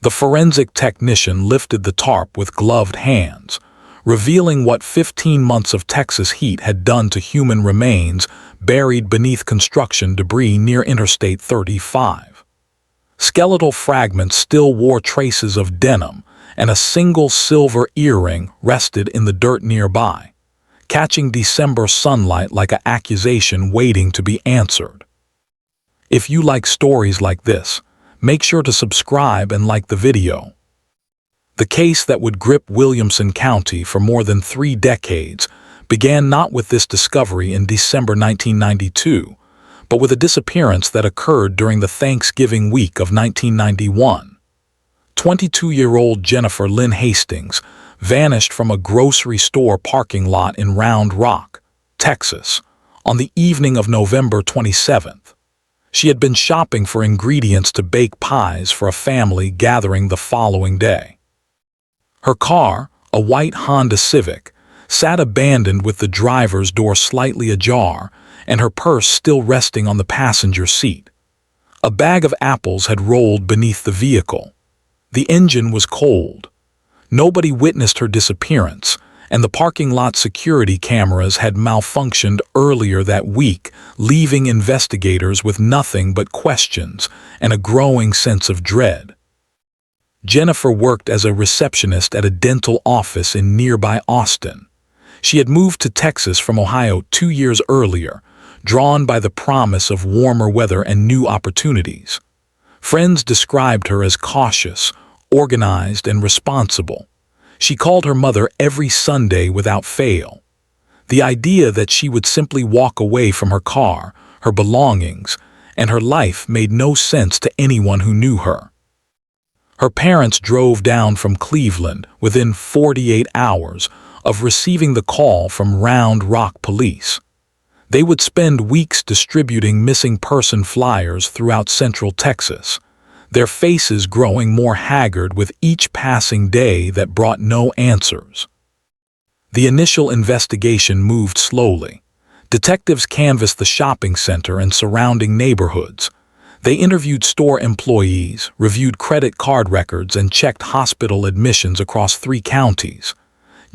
The forensic technician lifted the tarp with gloved hands, revealing what 15 months of Texas heat had done to human remains buried beneath construction debris near Interstate 35. Skeletal fragments still wore traces of denim, and a single silver earring rested in the dirt nearby, catching December sunlight like an accusation waiting to be answered. If you like stories like this, make sure to subscribe and like the video. The case that would grip Williamson County for more than 3 decades began not with this discovery in December 1992, but with a disappearance that occurred during the Thanksgiving week of 1991. 22-year-old Jennifer Lynn Hastings vanished from a grocery store parking lot in Round Rock, Texas, on the evening of November 27th. She had been shopping for ingredients to bake pies for a family gathering the following day. Her car, a white Honda Civic, sat abandoned with the driver's door slightly ajar and her purse still resting on the passenger seat. A bag of apples had rolled beneath the vehicle. The engine was cold. Nobody witnessed her disappearance, and the parking lot security cameras had malfunctioned earlier that week, leaving investigators with nothing but questions and a growing sense of dread. Jennifer worked as a receptionist at a dental office in nearby Austin. She had moved to Texas from Ohio 2 years earlier, drawn by the promise of warmer weather and new opportunities. Friends described her as cautious, organized, and responsible. She called her mother every Sunday without fail. The idea that she would simply walk away from her car, her belongings, and her life made no sense to anyone who knew her. Her parents drove down from Cleveland within 48 hours of receiving the call from Round Rock police. They would spend weeks distributing missing person flyers throughout Central Texas, their faces growing more haggard with each passing day that brought no answers. The initial investigation moved slowly. Detectives canvassed the shopping center and surrounding neighborhoods. They interviewed store employees, reviewed credit card records, and checked hospital admissions across 3 counties.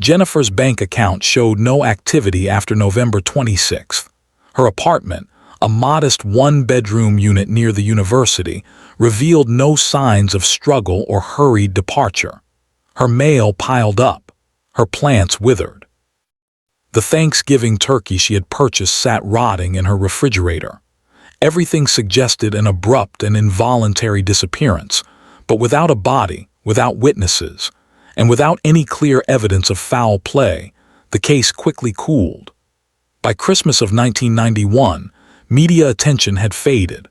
Jennifer's bank account showed no activity after November 26th. Her apartment, a modest 1-bedroom unit near the university, revealed no signs of struggle or hurried departure. Her mail piled up. Her plants withered. The Thanksgiving turkey she had purchased sat rotting in her refrigerator. Everything suggested an abrupt and involuntary disappearance, but without a body, without witnesses, and without any clear evidence of foul play, the case quickly cooled. By Christmas of 1991, media attention had faded.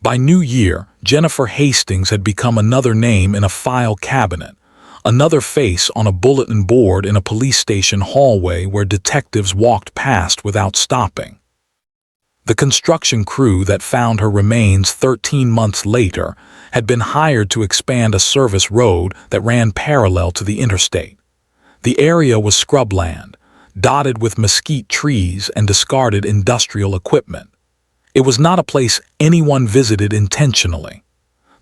By New Year, Jennifer Hastings had become another name in a file cabinet, another face on a bulletin board in a police station hallway where detectives walked past without stopping. The construction crew that found her remains 13 months later had been hired to expand a service road that ran parallel to the interstate. The area was scrubland, dotted with mesquite trees and discarded industrial equipment. It was not a place anyone visited intentionally.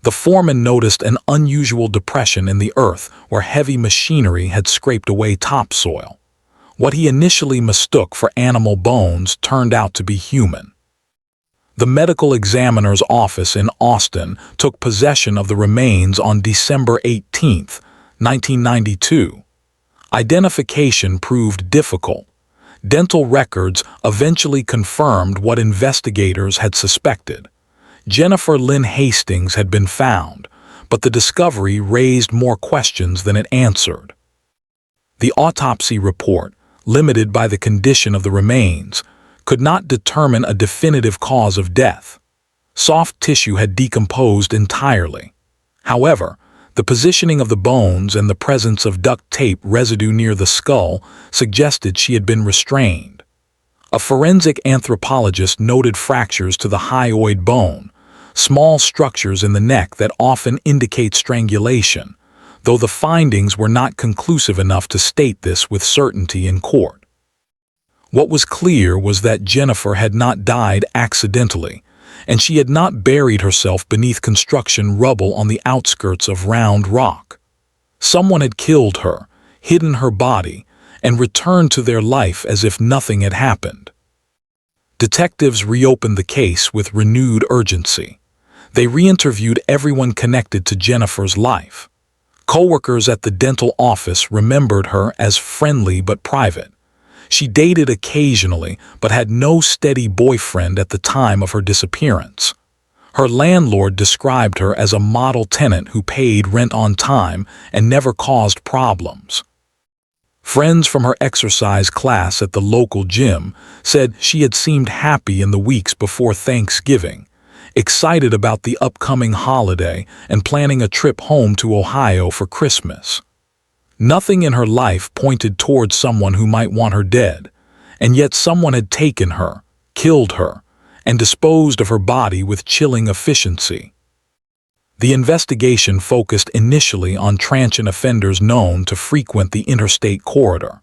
The foreman noticed an unusual depression in the earth where heavy machinery had scraped away topsoil. What he initially mistook for animal bones turned out to be human. The medical examiner's office in Austin took possession of the remains on December 18, 1992. Identification proved difficult. Dental records eventually confirmed what investigators had suspected. Jennifer Lynn Hastings had been found, but the discovery raised more questions than it answered. The autopsy report, limited by the condition of the remains, could not determine a definitive cause of death. Soft tissue had decomposed entirely. However, the positioning of the bones and the presence of duct tape residue near the skull suggested she had been restrained. A forensic anthropologist noted fractures to the hyoid bone, small structures in the neck that often indicate strangulation, though the findings were not conclusive enough to state this with certainty in court. What was clear was that Jennifer had not died accidentally. and she had not buried herself beneath construction rubble on the outskirts of Round Rock. Someone had killed her, hidden her body, and returned to their life as if nothing had happened. Detectives reopened the case with renewed urgency. They re-interviewed everyone connected to Jennifer's life. Coworkers at the dental office remembered her as friendly but private. She dated occasionally but had no steady boyfriend at the time of her disappearance. Her landlord described her as a model tenant who paid rent on time and never caused problems. Friends from her exercise class at the local gym said she had seemed happy in the weeks before Thanksgiving, excited about the upcoming holiday and planning a trip home to Ohio for Christmas. Nothing in her life pointed towards someone who might want her dead, and yet someone had taken her, killed her, and disposed of her body with chilling efficiency. The investigation focused initially on transient offenders known to frequent the interstate corridor.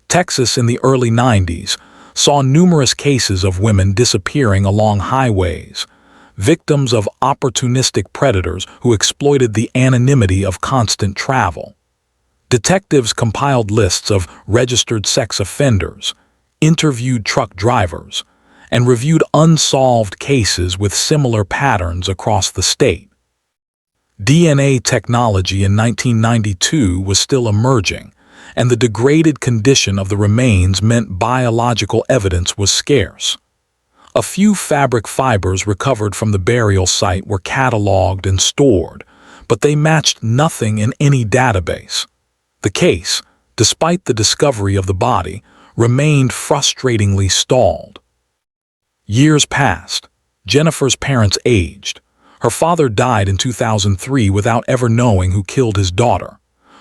Texas in the early 90s saw numerous cases of women disappearing along highways, victims of opportunistic predators who exploited the anonymity of constant travel. Detectives compiled lists of registered sex offenders, interviewed truck drivers, and reviewed unsolved cases with similar patterns across the state. DNA technology in 1992 was still emerging, and the degraded condition of the remains meant biological evidence was scarce. A few fabric fibers recovered from the burial site were cataloged and stored, but they matched nothing in any database. The case, despite the discovery of the body, remained frustratingly stalled. Years passed. Jennifer's parents aged. Her father died in 2003 without ever knowing who killed his daughter.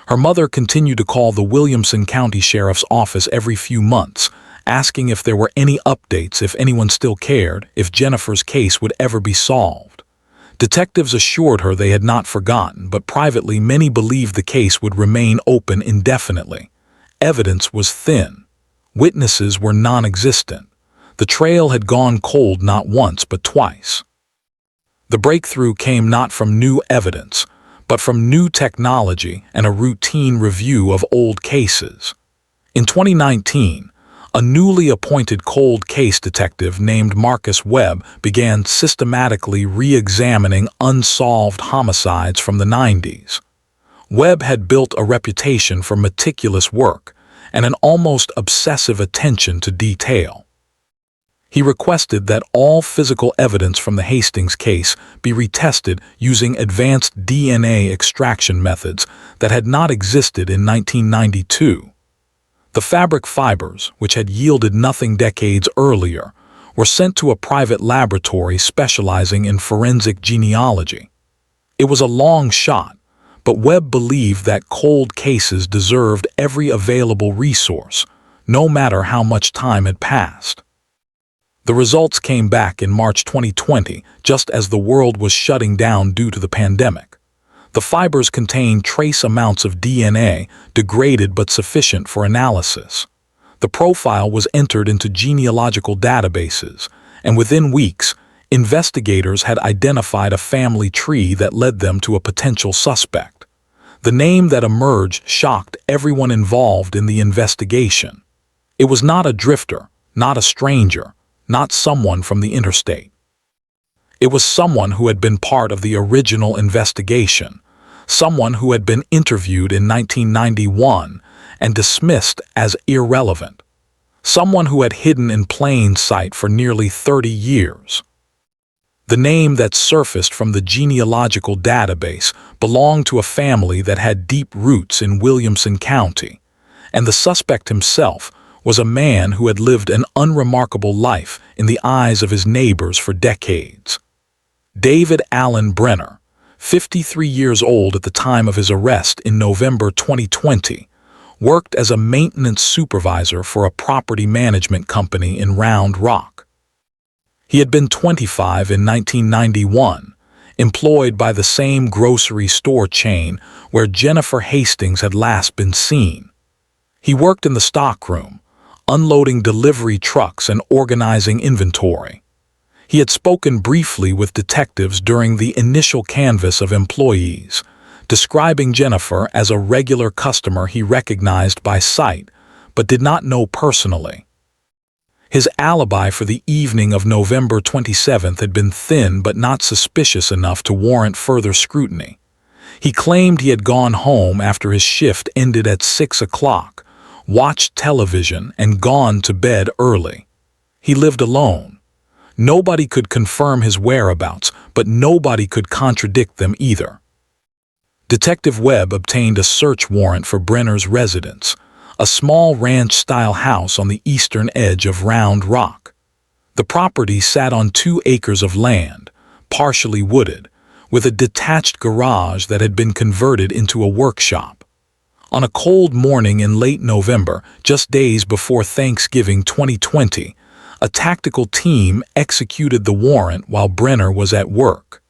Her mother continued to call the Williamson County Sheriff's Office every few months, asking if there were any updates, if anyone still cared, if Jennifer's case would ever be solved. Detectives assured her they had not forgotten, but privately many believed the case would remain open indefinitely. Evidence was thin. Witnesses were non-existent. The trail had gone cold not once but twice. The breakthrough came not from new evidence, but from new technology and a routine review of old cases. In 2019, a newly appointed cold case detective named Marcus Webb began systematically re-examining unsolved homicides from the 90s. Webb had built a reputation for meticulous work and an almost obsessive attention to detail. He requested that all physical evidence from the Hastings case be retested using advanced DNA extraction methods that had not existed in 1992. The fabric fibers, which had yielded nothing decades earlier, were sent to a private laboratory specializing in forensic genealogy. It was a long shot, but Webb believed that cold cases deserved every available resource, no matter how much time had passed. The results came back in March 2020, just as the world was shutting down due to the pandemic. The fibers contained trace amounts of DNA, degraded but sufficient for analysis. The profile was entered into genealogical databases, and within weeks, investigators had identified a family tree that led them to a potential suspect. The name that emerged shocked everyone involved in the investigation. It was not a drifter, not a stranger, not someone from the interstate. It was someone who had been part of the original investigation, someone who had been interviewed in 1991 and dismissed as irrelevant, someone who had hidden in plain sight for nearly 30 years. The name that surfaced from the genealogical database belonged to a family that had deep roots in Williamson County, and the suspect himself was a man who had lived an unremarkable life in the eyes of his neighbors for decades. David Allen Brenner, 53 years old at the time of his arrest in November 2020, worked as a maintenance supervisor for a property management company in Round Rock. He had been 25 in 1991, employed by the same grocery store chain where Jennifer Hastings had last been seen. He worked in the stockroom, unloading delivery trucks and organizing inventory. He had spoken briefly with detectives during the initial canvass of employees, describing Jennifer as a regular customer he recognized by sight, but did not know personally. His alibi for the evening of November 27th had been thin but not suspicious enough to warrant further scrutiny. He claimed he had gone home after his shift ended at 6 o'clock, watched television, and gone to bed early. He lived alone. Nobody could confirm his whereabouts, but nobody could contradict them either. Detective Webb obtained a search warrant for Brenner's residence, a small ranch-style house on the eastern edge of Round Rock. The property sat on 2 acres of land, partially wooded, with a detached garage that had been converted into a workshop. On a cold morning in late November, just days before Thanksgiving 2020, a tactical team executed the warrant while Brenner was at work.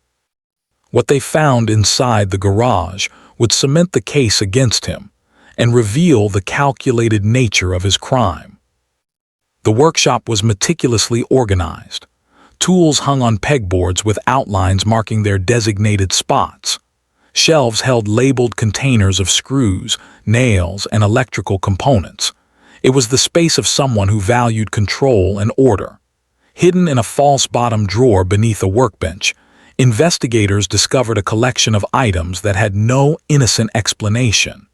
What they found inside the garage would cement the case against him and reveal the calculated nature of his crime. The workshop was meticulously organized. Tools hung on pegboards with outlines marking their designated spots. Shelves held labeled containers of screws, nails, and electrical components. It was the space of someone who valued control and order. Hidden in a false bottom drawer beneath a workbench, investigators discovered a collection of items that had no innocent explanation.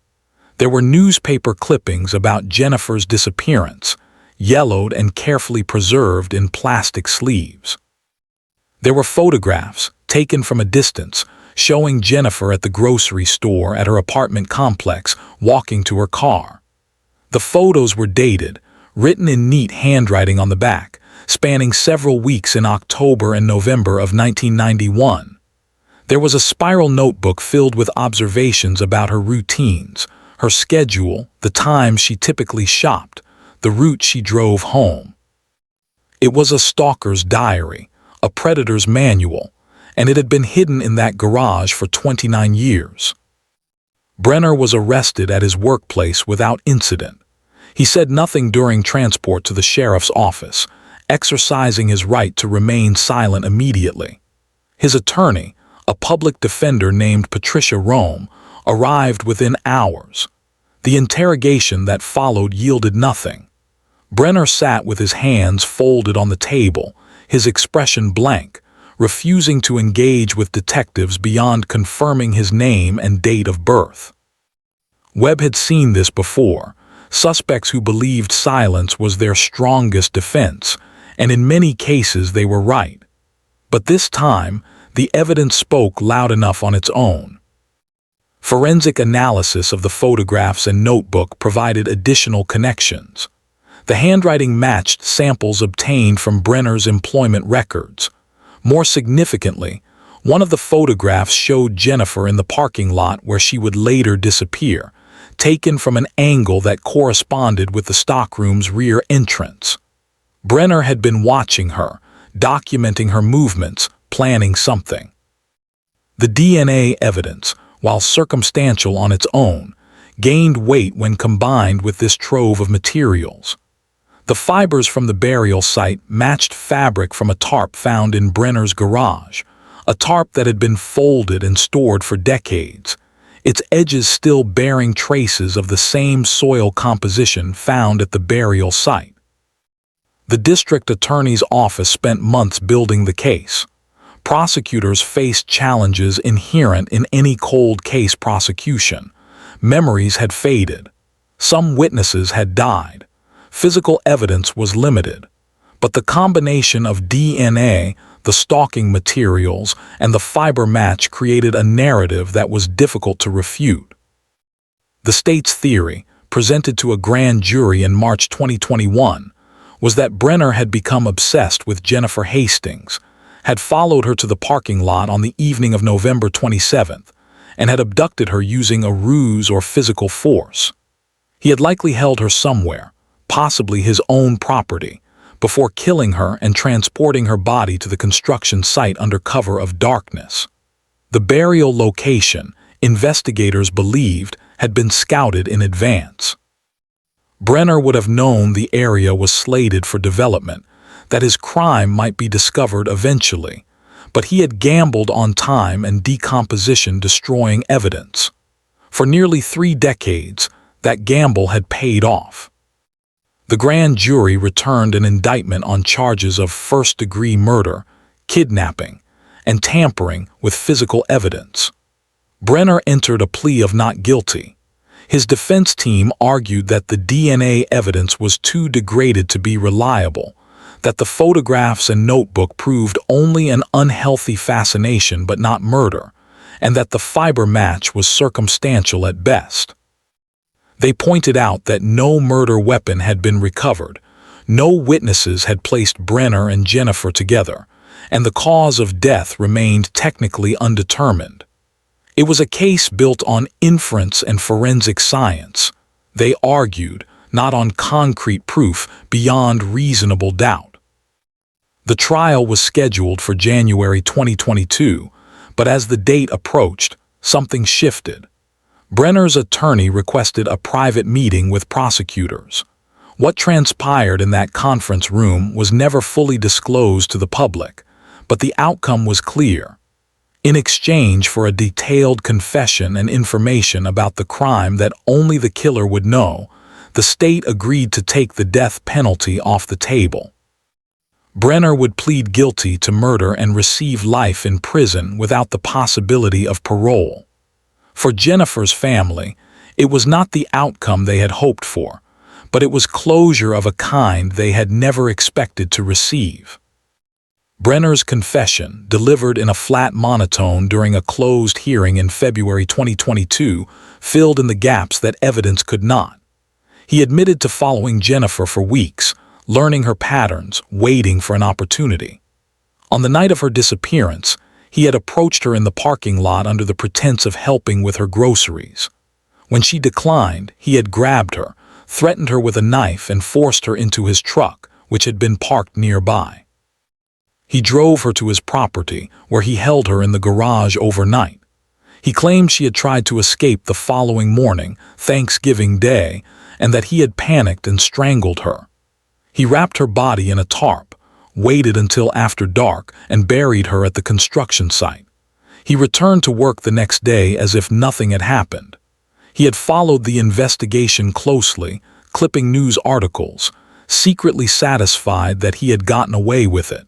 There were newspaper clippings about Jennifer's disappearance, yellowed and carefully preserved in plastic sleeves. There were photographs, taken from a distance, showing Jennifer at the grocery store at her apartment complex, walking to her car. The photos were dated, written in neat handwriting on the back, spanning several weeks in October and November of 1991. There was a spiral notebook filled with observations about her routines, her schedule, the times she typically shopped, the route she drove home. It was a stalker's diary, a predator's manual, and it had been hidden in that garage for 29 years. Brenner was arrested at his workplace without incident. He said nothing during transport to the sheriff's office, exercising his right to remain silent immediately. His attorney, a public defender named Patricia Rome, arrived within hours. The interrogation that followed yielded nothing. Brenner sat with his hands folded on the table, his expression blank, refusing to engage with detectives beyond confirming his name and date of birth. Webb had seen this before. Suspects who believed silence was their strongest defense, and in many cases they were right. But this time, the evidence spoke loud enough on its own. Forensic analysis of the photographs and notebook provided additional connections. The handwriting matched samples obtained from Brenner's employment records. More significantly, one of the photographs showed Jennifer in the parking lot where she would later disappear, taken from an angle that corresponded with the stockroom's rear entrance. Brenner had been watching her, documenting her movements, planning something. The DNA evidence, while circumstantial on its own, gained weight when combined with this trove of materials. The fibers from the burial site matched fabric from a tarp found in Brenner's garage, a tarp that had been folded and stored for decades, its edges still bearing traces of the same soil composition found at the burial site. The district attorney's office spent months building the case. Prosecutors faced challenges inherent in any cold case prosecution. Memories had faded. Some witnesses had died. Physical evidence was limited. But the combination of DNA, the stalking materials, and the fiber match created a narrative that was difficult to refute. The state's theory, presented to a grand jury in March 2021, was that Brenner had become obsessed with Jennifer Hastings, had followed her to the parking lot on the evening of November 27th, and had abducted her using a ruse or physical force. He had likely held her somewhere, possibly his own property, before killing her and transporting her body to the construction site under cover of darkness. The burial location, investigators believed, had been scouted in advance. Brenner would have known the area was slated for development, that his crime might be discovered eventually, but he had gambled on time and decomposition, destroying evidence. For nearly 3 decades, that gamble had paid off. The grand jury returned an indictment on charges of first-degree murder, kidnapping, and tampering with physical evidence. Brenner entered a plea of not guilty. His defense team argued that the DNA evidence was too degraded to be reliable, that the photographs and notebook proved only an unhealthy fascination but not murder, and that the fiber match was circumstantial at best. They pointed out that no murder weapon had been recovered, no witnesses had placed Brenner and Jennifer together, and the cause of death remained technically undetermined. It was a case built on inference and forensic science, they argued, not on concrete proof beyond reasonable doubt. The trial was scheduled for January 2022, but as the date approached, something shifted. Brenner's attorney requested a private meeting with prosecutors. What transpired in that conference room was never fully disclosed to the public, but the outcome was clear. In exchange for a detailed confession and information about the crime that only the killer would know, the state agreed to take the death penalty off the table. Brenner would plead guilty to murder and receive life in prison without the possibility of parole. For Jennifer's family, it was not the outcome they had hoped for, but it was closure of a kind they had never expected to receive. Brenner's confession, delivered in a flat monotone during a closed hearing in February 2022, filled in the gaps that evidence could not. He admitted to following Jennifer for weeks, learning her patterns, waiting for an opportunity. On the night of her disappearance, he had approached her in the parking lot under the pretense of helping with her groceries. When she declined, he had grabbed her, threatened her with a knife, and forced her into his truck, which had been parked nearby. He drove her to his property, where he held her in the garage overnight. He claimed she had tried to escape the following morning, Thanksgiving Day, and that he had panicked and strangled her. He wrapped her body in a tarp, waited until after dark, and buried her at the construction site. He returned to work the next day as if nothing had happened. He had followed the investigation closely, clipping news articles, secretly satisfied that he had gotten away with it.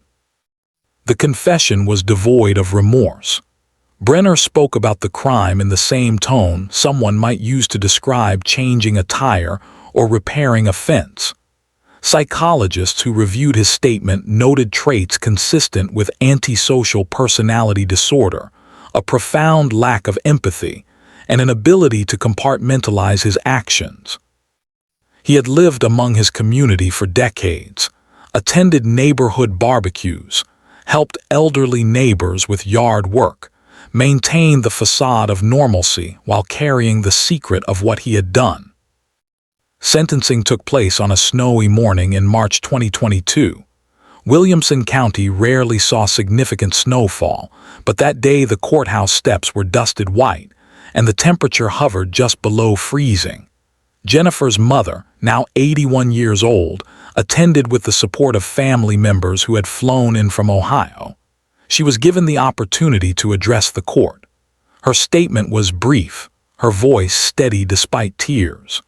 The confession was devoid of remorse. Brenner spoke about the crime in the same tone someone might use to describe changing a tire or repairing a fence. Psychologists who reviewed his statement noted traits consistent with antisocial personality disorder, a profound lack of empathy, and an ability to compartmentalize his actions. He had lived among his community for decades, attended neighborhood barbecues, helped elderly neighbors with yard work, maintained the facade of normalcy while carrying the secret of what he had done. Sentencing took place on a snowy morning in March 2022. Williamson County rarely saw significant snowfall, but that day the courthouse steps were dusted white, and the temperature hovered just below freezing. Jennifer's mother, now 81 years old, attended with the support of family members who had flown in from Ohio. She was given the opportunity to address the court. Her statement was brief, her voice steady despite tears.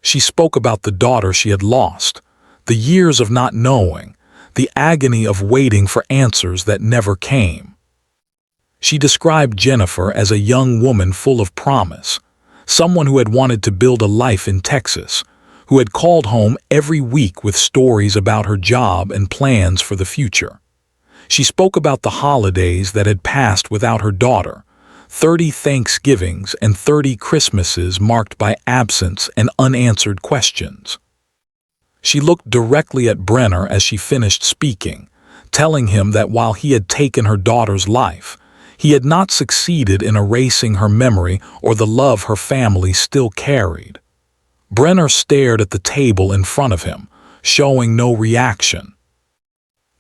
She spoke about the daughter she had lost, the years of not knowing, the agony of waiting for answers that never came. She described Jennifer as a young woman full of promise, someone who had wanted to build a life in Texas, who had called home every week with stories about her job and plans for the future. She spoke about the holidays that had passed without her daughter, 30 Thanksgivings and 30 Christmases marked by absence and unanswered questions. She looked directly at Brenner as she finished speaking, telling him that while he had taken her daughter's life, he had not succeeded in erasing her memory or the love her family still carried. Brenner stared at the table in front of him, showing no reaction.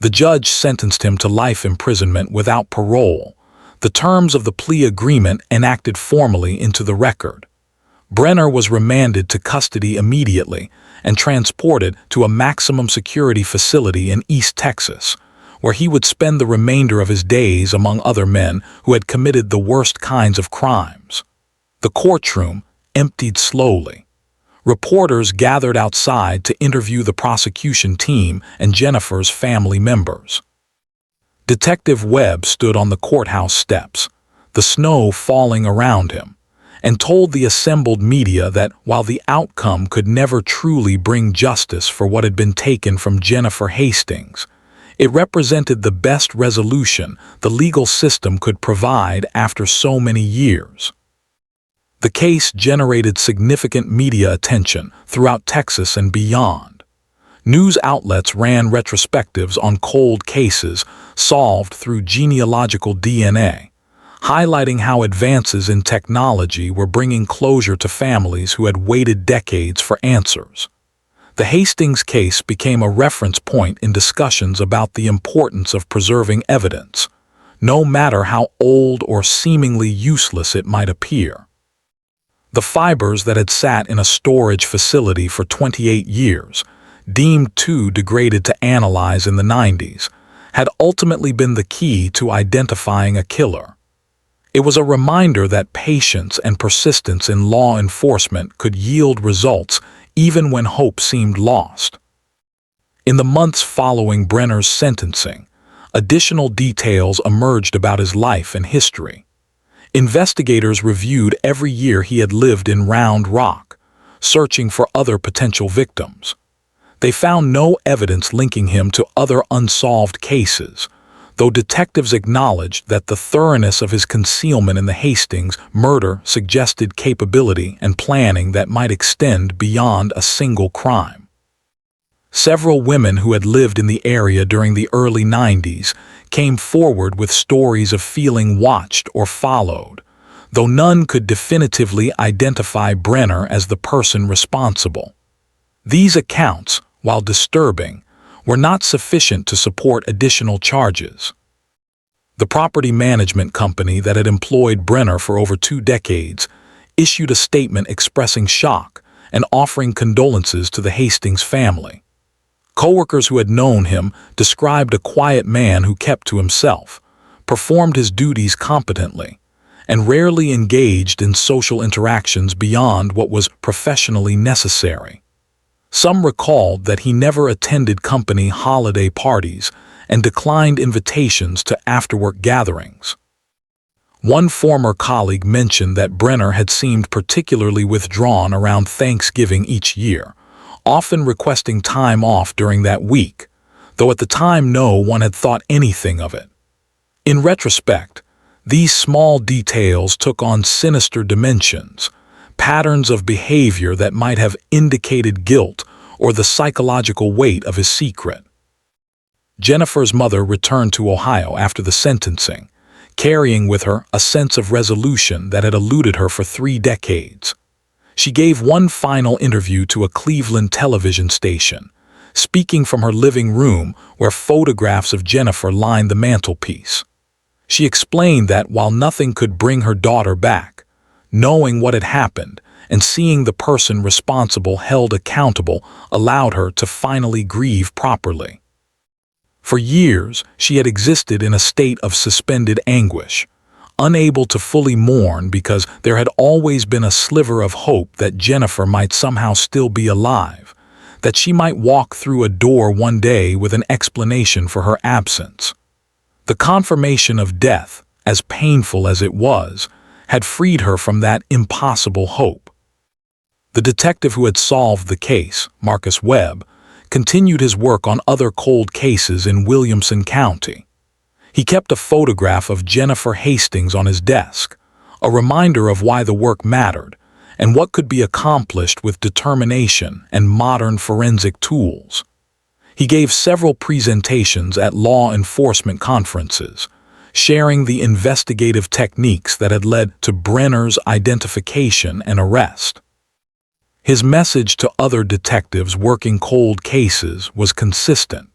The judge sentenced him to life imprisonment without parole, the terms of the plea agreement enacted formally into the record. Brenner was remanded to custody immediately and transported to a maximum security facility in East Texas, where he would spend the remainder of his days among other men who had committed the worst kinds of crimes. The courtroom emptied slowly. Reporters gathered outside to interview the prosecution team and Jennifer's family members. Detective Webb stood on the courthouse steps, the snow falling around him, and told the assembled media that while the outcome could never truly bring justice for what had been taken from Jennifer Hastings, it represented the best resolution the legal system could provide after so many years. The case generated significant media attention throughout Texas and beyond. News outlets ran retrospectives on cold cases solved through genealogical DNA, highlighting how advances in technology were bringing closure to families who had waited decades for answers. The Hastings case became a reference point in discussions about the importance of preserving evidence, no matter how old or seemingly useless it might appear. The fibers that had sat in a storage facility for 28 years, deemed too degraded to analyze in the 90s, had ultimately been the key to identifying a killer. It was a reminder that patience and persistence in law enforcement could yield results even when hope seemed lost. In the months following Brenner's sentencing, additional details emerged about his life and history. Investigators reviewed every year he had lived in Round Rock, searching for other potential victims. They found no evidence linking him to other unsolved cases, though detectives acknowledged that the thoroughness of his concealment in the Hastings murder suggested capability and planning that might extend beyond a single crime. Several women who had lived in the area during the early 90s came forward with stories of feeling watched or followed, though none could definitively identify Brenner as the person responsible. These accounts, while disturbing, were not sufficient to support additional charges. The property management company that had employed Brenner for over 2 decades issued a statement expressing shock and offering condolences to the Hastings family. Coworkers who had known him described a quiet man who kept to himself, performed his duties competently, and rarely engaged in social interactions beyond what was professionally necessary. Some recalled that he never attended company holiday parties and declined invitations to after-work gatherings. One former colleague mentioned that Brenner had seemed particularly withdrawn around Thanksgiving each year, often requesting time off during that week, though at the time no one had thought anything of it. In retrospect, these small details took on sinister dimensions, patterns of behavior that might have indicated guilt or the psychological weight of his secret. Jennifer's mother returned to Ohio after the sentencing, carrying with her a sense of resolution that had eluded her for 3 decades. She gave one final interview to a Cleveland television station, speaking from her living room where photographs of Jennifer lined the mantelpiece. She explained that while nothing could bring her daughter back, knowing what had happened and seeing the person responsible held accountable allowed her to finally grieve properly. For years, she had existed in a state of suspended anguish, unable to fully mourn because there had always been a sliver of hope that Jennifer might somehow still be alive, that she might walk through a door one day with an explanation for her absence. The confirmation of death, as painful as it was, had freed her from that impossible hope. The detective who had solved the case, Marcus Webb, continued his work on other cold cases in Williamson County. He kept a photograph of Jennifer Hastings on his desk, a reminder of why the work mattered and what could be accomplished with determination and modern forensic tools. He gave several presentations at law enforcement conferences, sharing the investigative techniques that had led to Brenner's identification and arrest. His message to other detectives working cold cases was consistent.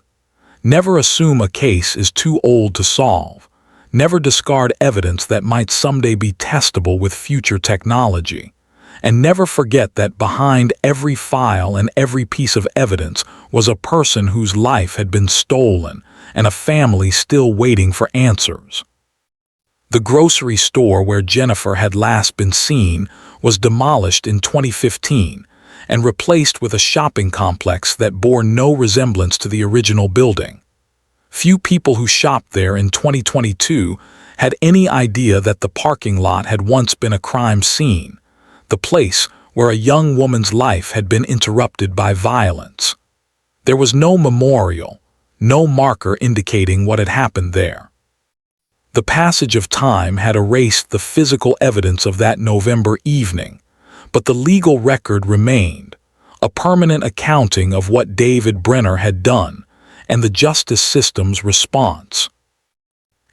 Never assume a case is too old to solve. Never discard evidence that might someday be testable with future technology. And never forget that behind every file and every piece of evidence was a person whose life had been stolen and a family still waiting for answers. The grocery store where Jennifer had last been seen was demolished in 2015 and replaced with a shopping complex that bore no resemblance to the original building. Few people who shopped there in 2022 had any idea that the parking lot had once been a crime scene, the place where a young woman's life had been interrupted by violence. There was no memorial, no marker indicating what had happened there. The passage of time had erased the physical evidence of that November evening, but the legal record remained, a permanent accounting of what David Brenner had done and the justice system's response.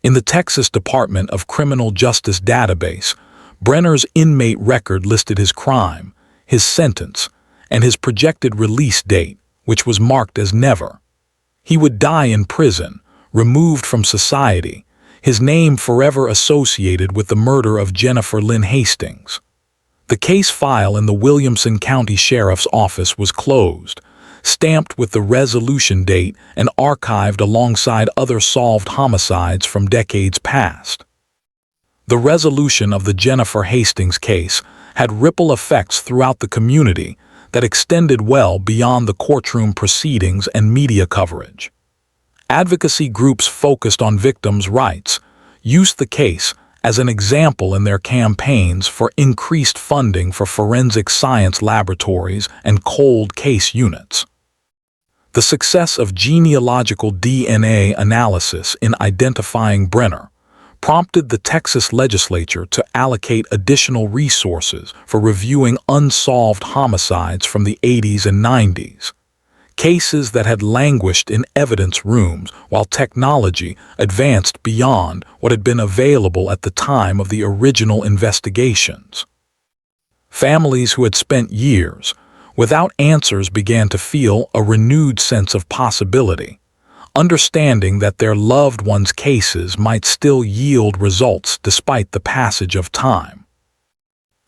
In the Texas Department of Criminal Justice database, Brenner's inmate record listed his crime, his sentence, and his projected release date, which was marked as never. He would die in prison, removed from society, his name forever associated with the murder of Jennifer Lynn Hastings. The case file in the Williamson County Sheriff's Office was closed, stamped with the resolution date and archived alongside other solved homicides from decades past. The resolution of the Jennifer Hastings case had ripple effects throughout the community that extended well beyond the courtroom proceedings and media coverage. Advocacy groups focused on victims' rights used the case as an example in their campaigns for increased funding for forensic science laboratories and cold case units. The success of genealogical DNA analysis in identifying Brenner prompted the Texas legislature to allocate additional resources for reviewing unsolved homicides from the 80s and 90s. Cases that had languished in evidence rooms while technology advanced beyond what had been available at the time of the original investigations. Families who had spent years without answers began to feel a renewed sense of possibility, understanding that their loved ones' cases might still yield results despite the passage of time.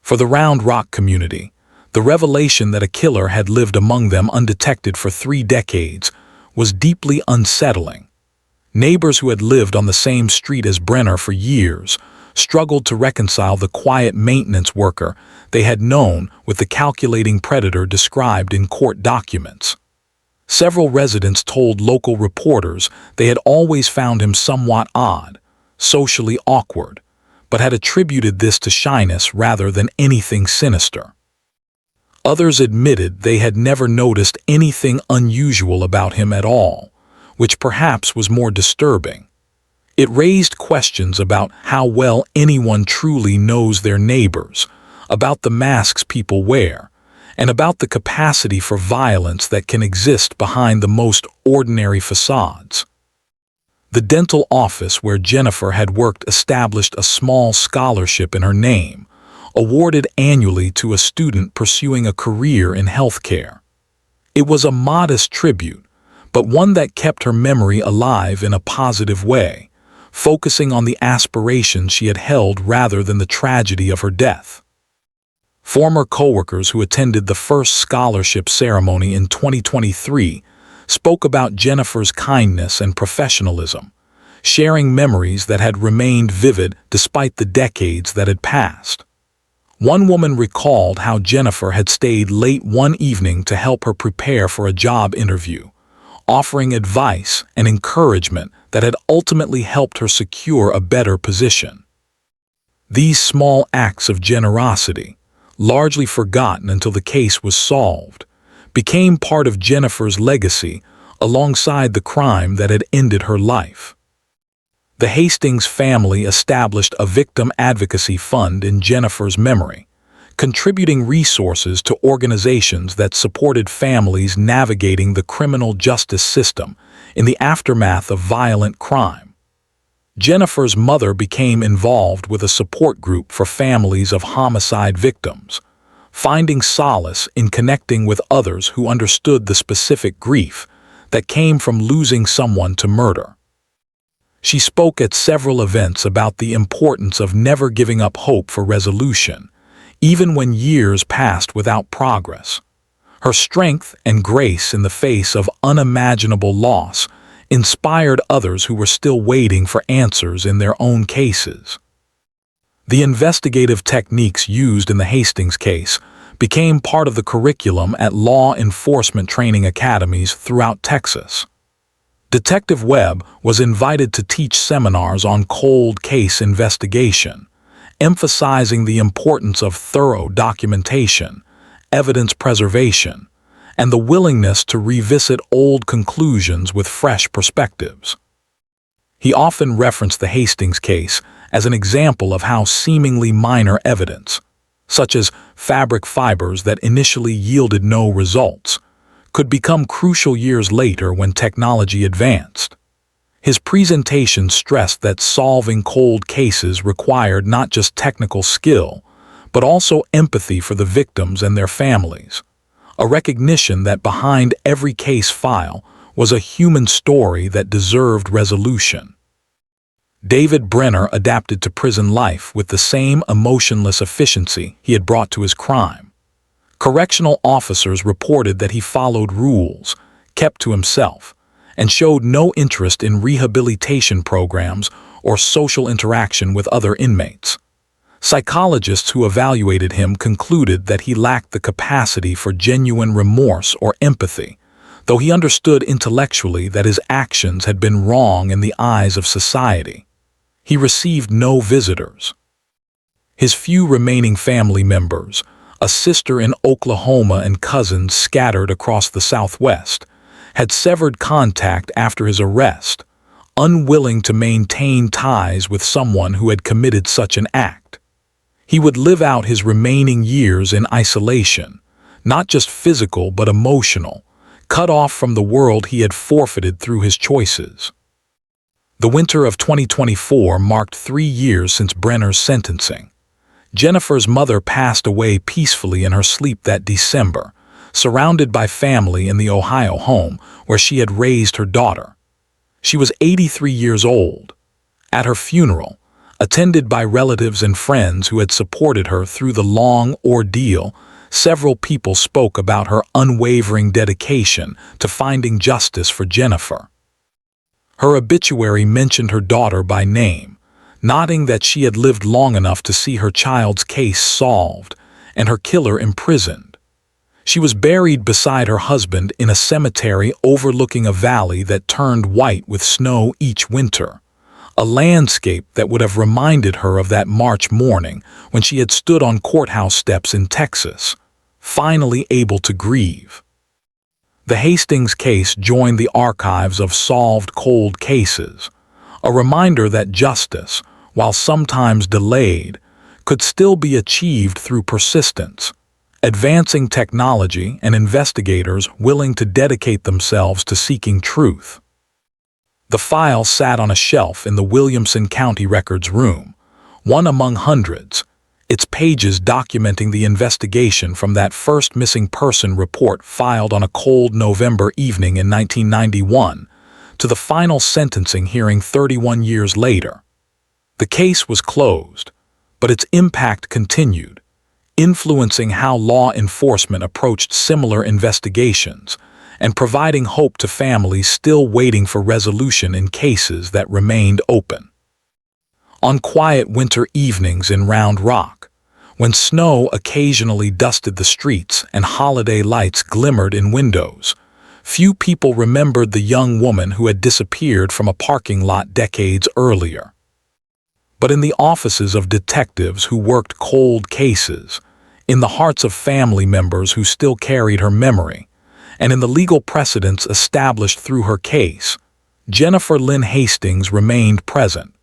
For the Round Rock community, the revelation that a killer had lived among them undetected for 3 decades was deeply unsettling. Neighbors who had lived on the same street as Brenner for years struggled to reconcile the quiet maintenance worker they had known with the calculating predator described in court documents. Several residents told local reporters they had always found him somewhat odd, socially awkward, but had attributed this to shyness rather than anything sinister. Others admitted they had never noticed anything unusual about him at all, which perhaps was more disturbing. It raised questions about how well anyone truly knows their neighbors, about the masks people wear, and about the capacity for violence that can exist behind the most ordinary facades. The dental office where Jennifer had worked established a small scholarship in her name, awarded annually to a student pursuing a career in healthcare. It was a modest tribute, but one that kept her memory alive in a positive way, focusing on the aspirations she had held rather than the tragedy of her death. Former coworkers who attended the first scholarship ceremony in 2023 spoke about Jennifer's kindness and professionalism, sharing memories that had remained vivid despite the decades that had passed. One woman recalled how Jennifer had stayed late one evening to help her prepare for a job interview, offering advice and encouragement that had ultimately helped her secure a better position. These small acts of generosity, largely forgotten until the case was solved, became part of Jennifer's legacy alongside the crime that had ended her life. The Hastings family established a victim advocacy fund in Jennifer's memory, contributing resources to organizations that supported families navigating the criminal justice system in the aftermath of violent crime. Jennifer's mother became involved with a support group for families of homicide victims, finding solace in connecting with others who understood the specific grief that came from losing someone to murder. She spoke at several events about the importance of never giving up hope for resolution, even when years passed without progress. Her strength and grace in the face of unimaginable loss inspired others who were still waiting for answers in their own cases. The investigative techniques used in the Hastings case became part of the curriculum at law enforcement training academies throughout Texas. Detective Webb was invited to teach seminars on cold case investigation, emphasizing the importance of thorough documentation, evidence preservation, and the willingness to revisit old conclusions with fresh perspectives. He often referenced the Hastings case as an example of how seemingly minor evidence, such as fabric fibers that initially yielded no results, could become crucial years later when technology advanced. His presentation stressed that solving cold cases required not just technical skill, but also empathy for the victims and their families, a recognition that behind every case file was a human story that deserved resolution. David Brenner adapted to prison life with the same emotionless efficiency he had brought to his crime. Correctional officers reported that he followed rules, kept to himself, and showed no interest in rehabilitation programs or social interaction with other inmates. Psychologists who evaluated him concluded that he lacked the capacity for genuine remorse or empathy, though he understood intellectually that his actions had been wrong in the eyes of society. He received no visitors. His few remaining family members, a sister in Oklahoma and cousins scattered across the Southwest, had severed contact after his arrest, unwilling to maintain ties with someone who had committed such an act. He would live out his remaining years in isolation, not just physical but emotional, cut off from the world he had forfeited through his choices. The winter of 2024 marked 3 years since Brenner's sentencing. Jennifer's mother passed away peacefully in her sleep that December, surrounded by family in the Ohio home where she had raised her daughter. She was 83 years old. At her funeral, attended by relatives and friends who had supported her through the long ordeal, several people spoke about her unwavering dedication to finding justice for Jennifer. Her obituary mentioned her daughter by name, noting that she had lived long enough to see her child's case solved and her killer imprisoned. She was buried beside her husband in a cemetery overlooking a valley that turned white with snow each winter, a landscape that would have reminded her of that March morning when she had stood on courthouse steps in Texas, finally able to grieve. The Hastings case joined the archives of solved cold cases, a reminder that justice, while sometimes delayed, could still be achieved through persistence, advancing technology and investigators willing to dedicate themselves to seeking truth. The file sat on a shelf in the Williamson County Records Room, one among hundreds, its pages documenting the investigation from that first missing person report filed on a cold November evening in 1991 to the final sentencing hearing 31 years later. The case was closed, but its impact continued, influencing how law enforcement approached similar investigations and providing hope to families still waiting for resolution in cases that remained open. On quiet winter evenings in Round Rock, when snow occasionally dusted the streets and holiday lights glimmered in windows, few people remembered the young woman who had disappeared from a parking lot decades earlier. But in the offices of detectives who worked cold cases, in the hearts of family members who still carried her memory, and in the legal precedents established through her case, Jennifer Lynn Hastings remained present,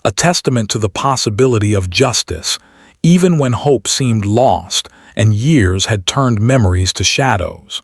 a testament to the possibility of justice, even when hope seemed lost and years had turned memories to shadows.